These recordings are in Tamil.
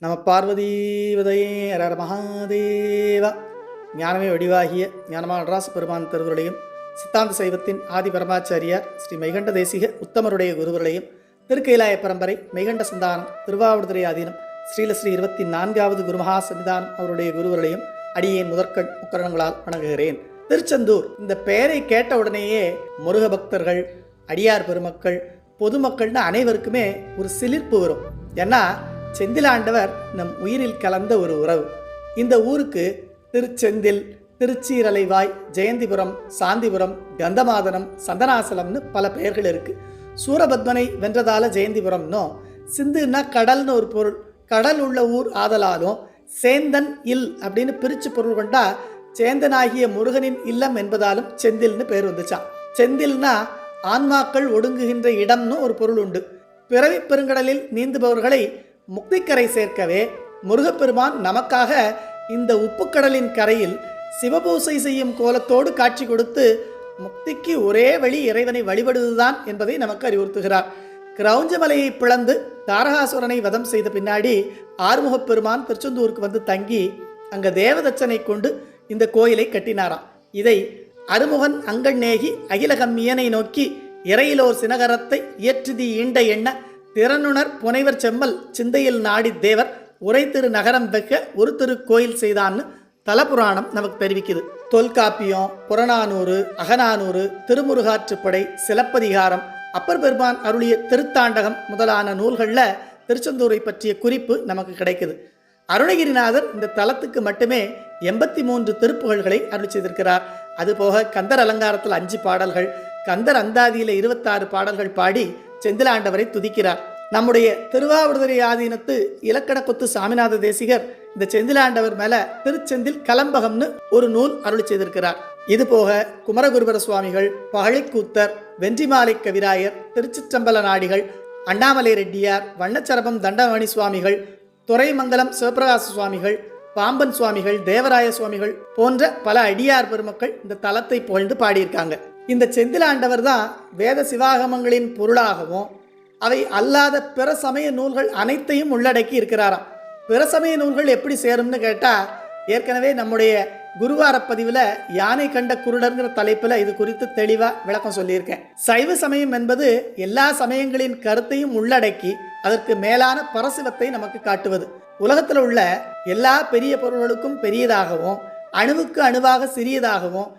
நம பார்வதீவதையே அரர மகாதேவா. ஞானமே வடிவாகிய ஞானமான நடராச பெருமான் திருவருளையும் சித்தாந்த சைவத்தின் ஆதி பரமாச்சாரியார் ஸ்ரீ மெய்கண்ட தேசிக உத்தமருடைய குருவர்களையும் திருக்கைலாய பரம்பரை மெய்கண்ட சந்தானம் திருவாவடுதுறை ஆதீனம் ஸ்ரீலஸ்ரீ 24வது குருமகா சன்னிதானம் அவருடைய குருவர்களையும் அடியேன் முதற்கண் முக்கரணங்களால் வணங்குகிறேன். திருச்செந்தூர் இந்த பெயரை கேட்ட உடனேயே முருக பக்தர்கள், அடியார் பெருமக்கள், பொதுமக்கள்னு அனைவருக்குமே ஒரு சிலிர்ப்பு வரும். ஏன்னா செந்திலாண்டவர் நம் உயிரில் கலந்த ஒரு உறவு. இந்த ஊருக்கு திருச்செந்தில், திருச்சீரலைவாய், ஜெயந்திபுரம், சாந்திபுரம், கந்தமாதனம், சந்தனாசலம்னு பல பெயர்கள் இருக்குது. சூரபத்மனை வென்றதால ஜெயந்திபுரம்னோ, சிந்துன்னா கடல்னு ஒரு பொருள், கடல் உள்ள ஊர் ஆதலாலும் சேந்தன் இல் அப்படின்னு பிரித்து பொருள் கொண்டா சேந்தனாகிய முருகனின் இல்லம் என்பதாலும் செந்தில்னு பேர் வந்துச்சான். செந்தில்னா ஆன்மாக்கள் ஒடுங்குகின்ற இடம்னு ஒரு பொருள் உண்டு. பிறவி பெருங்கடலில் நீந்துபவர்களை முக்திக்கரை சேர்க்கவே முருகப்பெருமான் நமக்காக இந்த உப்புக்கடலின் கரையில் சிவபூசை செய்யும் கோலத்தோடு காட்சி கொடுத்து முக்திக்கு ஒரே வழி இறைவனை வழிபடுவதுதான் என்பதை நமக்கு அறிவுறுத்துகிறார். கிரௌஞ்சமலையை பிளந்து தாரகாசுரனை வதம் செய்த பின்னாடி ஆறுமுகப்பெருமான் திருச்செந்தூருக்கு வந்து தங்கி அங்கே தேவதச்சனை கொண்டு இந்த கோயிலை கட்டினாராம். இதை அருமுகன் அங்கண்ணேகி அகிலகம்மியனை நோக்கி இறையிலோர் சினகரத்தை இயற்றுதி ஈண்ட எண்ண திறனுணர் புனைவர் செம்மல் சிந்தையில் நாடி தேவர் உரை திரு நகரம் வைக்க ஒரு திருக்கோயில் செய்தான்னு தலபுராணம் நமக்கு தெரிவிக்குது. தொல்காப்பியம், புறநானூறு, அகநானூறு, திருமுருகாற்றுப்படை, சிலப்பதிகாரம், அப்பர் பெருமான் அருளிய திருத்தாண்டகம் முதலான நூல்களில் திருச்செந்தூரை பற்றிய குறிப்பு நமக்கு கிடைக்குது. அருணகிரிநாதர் இந்த தலத்துக்கு மட்டுமே 83 திருப்புகழ்களை அருளி செய்திருக்கிறார். அதுபோக கந்தர் அலங்காரத்தில் 5 பாடல்கள், கந்தர் அந்தாதியில் 26 பாடல்கள் பாடி செந்திலாண்டவரை துதிக்கிறார். நம்முடைய திருவாவடுதுறை ஆதீனத்து இலக்கண கொத்து சாமிநாத தேசிகர் இந்த செந்திலாண்டவர் மேல திருச்செந்தில் கலம்பகம்னு ஒரு நூல் அருளி செய்திருக்கிறார். இதுபோக குமரகுருபர சுவாமிகள், பகழிக்கூத்தர், வென்றிமாலை கவிராயர், திருச்சிற்றம்பல நாடிகள், அண்ணாமலை ரெட்டியார், வண்ணச்சரபம் தண்டமணி சுவாமிகள், துறைமங்கலம் சிவபிரகாச சுவாமிகள், பாம்பன் சுவாமிகள், தேவராய சுவாமிகள் போன்ற பல அடியார் பெருமக்கள் இந்த தலத்தை புகழ்ந்து பாடியிருக்காங்க. இந்த செந்திலாண்டவர் தான் வேத சிவாகமங்களின் பொருளாகவும் அவை அல்லாத பிற சமய நூல்கள் அனைத்தையும் உள்ளடக்கி இருக்கிறாராம். பிற சமய நூல்கள் எப்படி சேரும்னு கேட்டால், ஏற்கனவே நம்முடைய குருவார பதிவில் யானை கண்ட குருடர்ங்கிற தலைப்பில் இது குறித்து தெளிவாக விளக்கம் சொல்லியிருக்கேன். சைவ சமயம் என்பது எல்லா சமயங்களின் கருத்தையும் உள்ளடக்கி அதற்கு மேலான பரசிவத்தை நமக்கு காட்டுவது. உலகத்தில் உள்ள எல்லா பெரிய பொருள்களுக்கும் பெரியதாகவும் அணுவுக்கு அணுவாக சிறியதாகவும்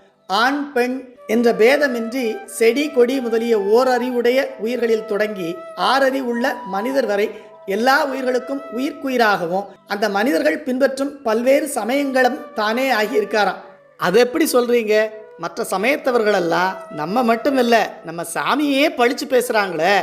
ஆண் பெண் என்ற பேதமின்றி செடி கொடி முதலிய ஓரறிவுடைய உயிர்களில் தொடங்கி 6 அறிவுள்ள மனிதர் வரை எல்லா உயிர்களுக்கும் உயிர்க்குயிராகவும் அந்த மனிதர்கள் பின்பற்றும் பல்வேறு சமயங்களும் தானே ஆகியிருக்காராம். அது எப்படி சொல்றீங்க? மற்ற சமயத்தவர்களெல்லாம் நம்ம மட்டும் இல்லை, நம்ம சாமியே பழிச்சு பேசுறாங்களே,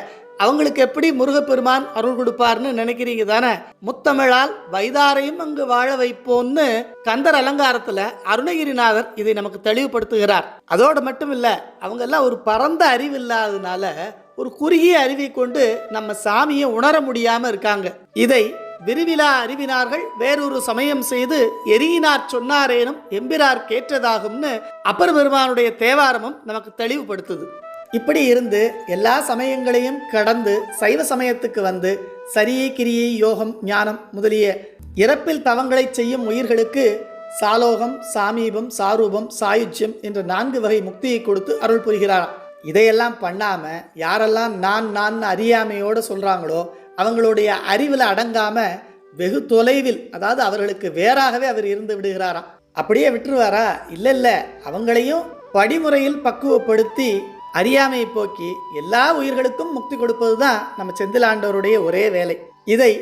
அவங்களுக்கு எப்படி முருகப்பெருமான் அருள் கொடுப்பார்னு நினைக்கிறீங்க தானே? முத்தமிழால் வைதாரையும் அங்கு வாழ வைப்போன்னு கந்தர் அலங்காரத்துல அருணகிரிநாதர் இதை நமக்கு தெளிவுபடுத்துகிறார். அதோடு மட்டும் இல்ல, அவங்க எல்லாம் ஒரு பரந்த அறிவு இல்லாததுனால ஒரு குறுகிய அறிவை கொண்டு நம்ம சாமியை உணர முடியாம இருக்காங்க. இதை விரிவிலா அறிவினார்கள் வேறொரு சமயம் செய்து எரியினார் சொன்னாரேனும் எம்பிரார் கேட்டதாகும்னு அப்பர் பெருமானுடைய தேவாரமும் நமக்கு தெளிவுபடுத்துது. இப்படி இருந்து எல்லா சமயங்களையும் கடந்து சைவ சமயத்துக்கு வந்து சரியை, கிரியை, யோகம், ஞானம் முதலிய இறப்பில் தவங்களை செய்யும் உயிர்களுக்கு சாலோகம், சாமீபம், சாரூபம், சாயுஜ்யம் என்ற 4 வகை முக்தியை கொடுத்து அருள் புரிகிறாராம். இதையெல்லாம் பண்ணாம யாரெல்லாம் நான் அறியாமையோடு சொல்றாங்களோ அவங்களுடைய அறிவில் அடங்காம வெகு தொலைவில், அதாவது அவர்களுக்கு வேறாகவே அவர் இருந்து விடுகிறாராம். அப்படியே விட்டுருவாரா? இல்லை, அவங்களையும் படிமுறையில் பக்குவப்படுத்தி அறியாமையை போக்கி எல்லா உயிர்களுக்கும் முக்தி கொடுப்பது தான் நம்ம செந்திலாண்டவருடைய ஒரே வேலை. இதை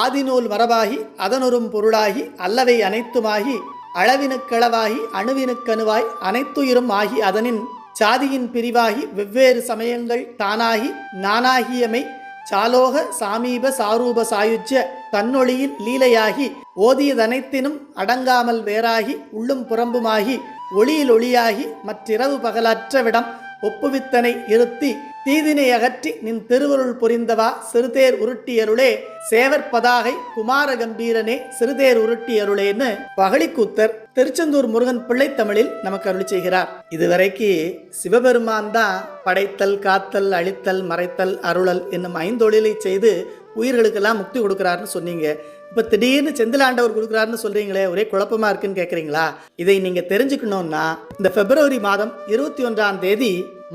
ஆதிநூல் மரபாகி அதனொரும் பொருளாகி அல்லவை அனைத்துமாகி அளவினுக்களவாகி அணுவினுக்கணுவாய் அனைத்துயிரும் ஆகி அதனின் சாதியின் பிரிவாகி வெவ்வேறு சமயங்கள் தானாகி நானாகியமை சாலோக சாமீப சாரூப சாயுஜ்ய தன்னொழியில் லீலையாகி ஓதியதனைத்தினும் அடங்காமல் வேறாகி உள்ளும் புறம்புமாகி ஒளியில் ஒளியாகி மற்றிரவு பகலற்றவிடம் ஒப்புவித்தனை இருத்தி தீதினை அகற்றி நின் திருவருள் புரிந்தவா சிறுதேர் உருட்டியருளே சேவர் பதாகை குமார கம்பீரனே சிறுதேர் உருட்டியருளேன்னு பகழிக்கூத்தர் திருச்செந்தூர் முருகன் பிள்ளைத்தமிழில் நமக்கு அருளி செய்கிறார். இதுவரைக்கு சிவபெருமான் தான் படைத்தல், காத்தல், அழித்தல், மறைத்தல், அருளல் என்னும் 5 தொழிலை செய்து உயிர்களுக்கெல்லாம் முக்தி கொடுக்கிறாருன்னு சொன்னீங்க. இப்போ திடீர்னு செந்திலாண்டவர் கொடுக்குறாருன்னு சொல்றீங்களே, ஒரே குழப்பமா இருக்குன்னு கேட்குறீங்களா? இதை நீங்க தெரிஞ்சுக்கணும்னா இந்த பிப்ரவரி மாதம் 21ஆம் தேதி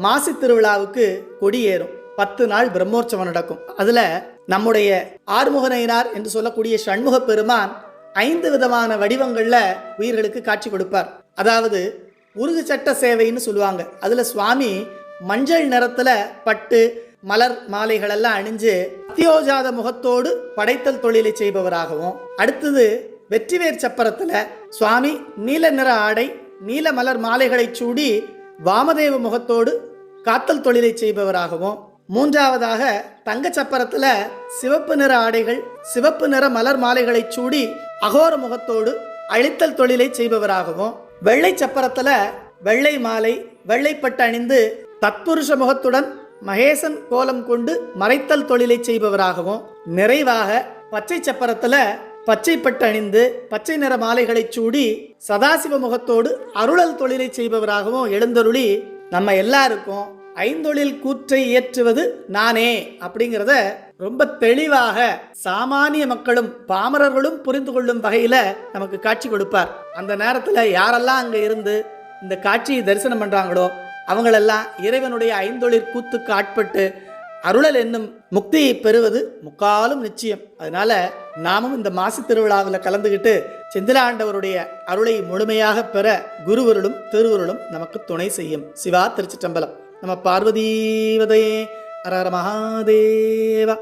மாசி திருவிழாவுக்கு கொடி ஏறும். 10 நாள் பிரம்மோற்சவம் நடக்கும். அதுல நம்முடைய ஆறுமுகனையனார் என்று சொல்லக்கூடிய சண்முக பெருமான் 5 விதமான வடிவங்கள்ல உயிர்களுக்கு காட்சி கொடுப்பார். அதாவது உருகு சட்ட சேவைன்னு சொல்லுவாங்க. அதுல சுவாமி மஞ்சள் நிறத்துல பட்டு மலர் மாலைகள் எல்லாம் அணிஞ்சு அத்தியோஜாத முகத்தோடு படைத்தல் தொழிலை செய்பவராகவும், அடுத்தது வெற்றிவேர் சப்பரத்துல சுவாமி நீல நிற ஆடை நீல மலர் மாலைகளை சூடி வாமதேவ முகத்தோடு காத்தல் தொழிலை செய்பவராகவும், மூன்றாவதாக தங்க சப்பரத்துல சிவப்பு நிற ஆடைகள் சிவப்பு நிற மலர் மாலைகளை சூடி அகோர முகத்தோடு அழித்தல் தொழிலை செய்பவராகவும், வெள்ளை சப்பரத்துல வெள்ளை மாலை வெள்ளைப்பட்டு அணிந்து தத்புருஷ முகத்துடன் மகேசன் கோலம் கொண்டு மறைத்தல் தொழிலை செய்பவராகவும், நிறைவாக பச்சை சப்பரத்துல பச்சைப்பட்டு அணிந்து பச்சை நிற மாலைகளை சூடி சதாசிவ முகத்தோடு அருளல் தொழிலை செய்பவராகவும் எழுந்தருளி நம்ம எல்லாருக்கும் ஐந்தொழில் கூற்றை இயற்றுவது நானே அப்படிங்கிறத ரொம்ப தெளிவாக சாமானிய மக்களும் பாமரர்களும் புரிந்து கொள்ளும் வகையில நமக்கு காட்சி கொடுப்பார். அந்த நேரத்தில் யாரெல்லாம் அங்க இருந்து இந்த காட்சியை தரிசனம் பண்றாங்களோ அவங்களெல்லாம் இறைவனுடைய ஐந்தொழில் கூத்துக்கு ஆட்பட்டு அருளல் என்னும் முக்தியை பெறுவது முக்காலும் நிச்சயம். அதனால நாமும் இந்த மாசி திருவிழாவில் கலந்துகிட்டு செந்திலாண்டவருடைய அருளை முழுமையாக பெற குருவருளும் திருவருளும் நமக்கு துணை செய்யும். சிவா திருச்சிற்றம்பலம். நம்ம பார்வதீவதையே. ஹர ஹர மகாதேவா.